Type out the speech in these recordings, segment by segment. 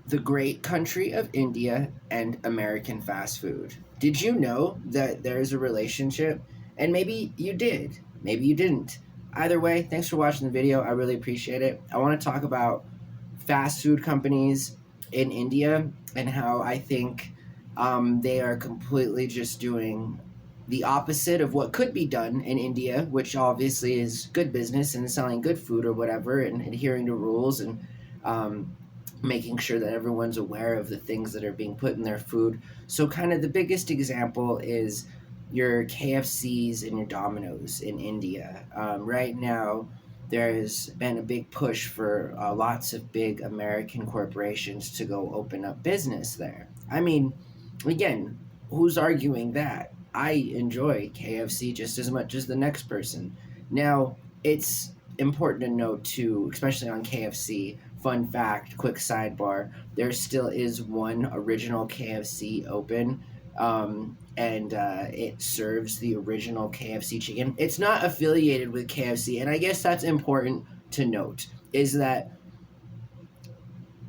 the great country of India and American fast food. Did you know that there's a relationship? And maybe you did, maybe you didn't. Either way, thanks for watching the video. I really appreciate it. I want to talk about fast food companies in India and how I think they are completely just doing the opposite of what could be done in India, which obviously is good business and selling good food or whatever and adhering to rules and um, making sure that everyone's aware of the things that are being put in their food. So, kind of the biggest example is your KFCs and your Domino's in India. Right now, there's been a big push for lots of big American corporations to go open up business there. I mean, again, who's arguing that? I enjoy KFC just as much as the next person. Now, it's important to note too, especially on KFC. Fun fact, quick sidebar: there still is one original KFC open, and it serves the original KFC chicken. It's not affiliated with KFC, and I guess that's important to note. Is that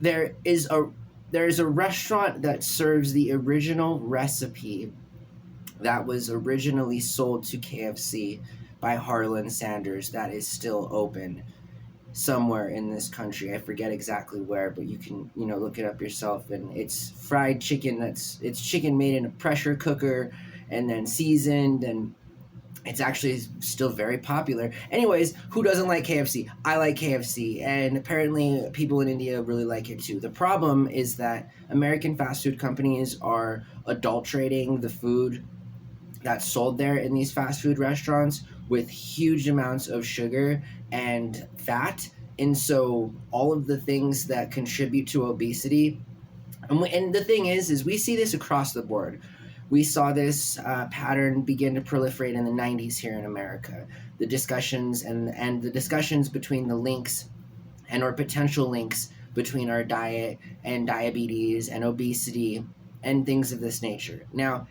there is a restaurant that serves the original recipe that was originally sold to KFC by Harlan Sanders that is still open somewhere in this country. I forget exactly where, but you can, look it up yourself. And it's fried chicken it's chicken made in a pressure cooker and then seasoned, and it's actually still very popular. Anyways, who doesn't like KFC? I like KFC, and apparently people in India really like it too. The problem is that American fast food companies are adulterating the food that's sold there in these fast food restaurants with huge amounts of sugar and fat. And so all of the things that contribute to obesity, and the thing is we see this across the board. We saw this pattern begin to proliferate in the 90s here in America. The discussions and the discussions between the links and or potential links between our diet and diabetes and obesity and things of this nature. Now,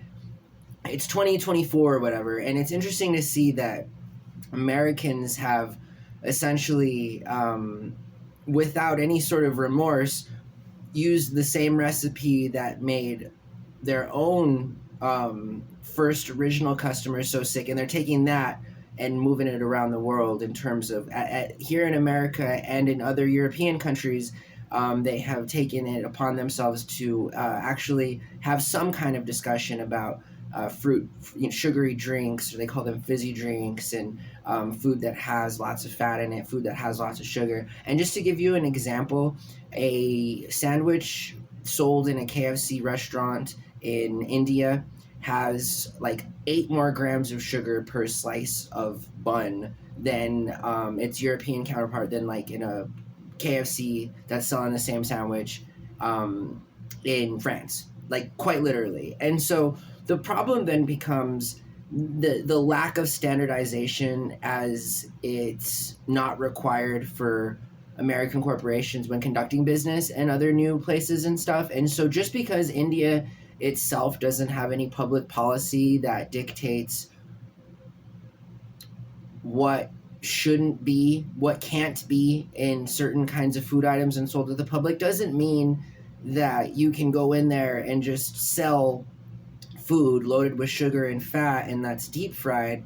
it's 2024 or whatever, and it's interesting to see that Americans have essentially, without any sort of remorse, used the same recipe that made their own first original customers so sick, and they're taking that and moving it around the world in terms of here in America and in other European countries. They have taken it upon themselves to actually have some kind of discussion about fruit, sugary drinks, or they call them fizzy drinks, and food that has lots of fat in it, food that has lots of sugar. And just to give you an example, a sandwich sold in a KFC restaurant in India has like 8 more grams of sugar per slice of bun than its European counterpart, than like in a KFC that's selling the same sandwich in France, like quite literally. And so the problem then becomes the lack of standardization, as it's not required for American corporations when conducting business and other new places and stuff. And so just because India itself doesn't have any public policy that dictates what shouldn't be, what can't be in certain kinds of food items and sold to the public, doesn't mean that you can go in there and just sell food loaded with sugar and fat and that's deep fried,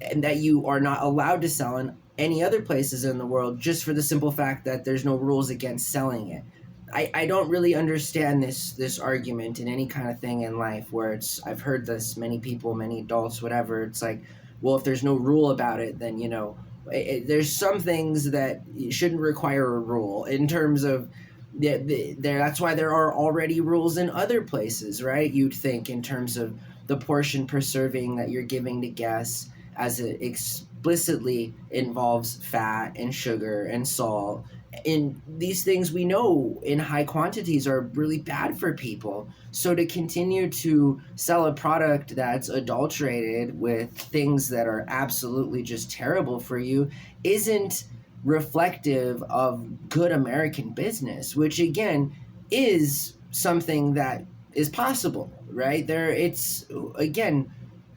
and that you are not allowed to sell in any other places in the world just for the simple fact that there's no rules against selling it. I don't really understand this argument in any kind of thing in life where I've heard this, many people, many adults, whatever. It's like, well, if there's no rule about it, then, there's some things that shouldn't require a rule in terms of that's why there are already rules in other places, right? You'd think in terms of the portion per serving that you're giving to guests, as it explicitly involves fat and sugar and salt. And these things we know in high quantities are really bad for people. So to continue to sell a product that's adulterated with things that are absolutely just terrible for you isn't reflective of good American business, which again is something that is possible, right?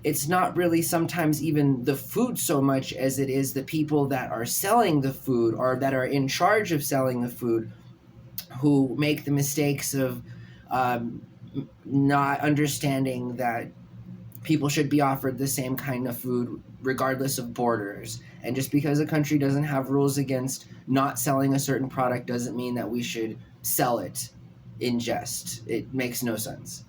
It's not really sometimes even the food so much as it is the people that are selling the food or that are in charge of selling the food who make the mistakes of not understanding that people should be offered the same kind of food regardless of borders. And just because a country doesn't have rules against not selling a certain product doesn't mean that we should sell it in jest. It makes no sense.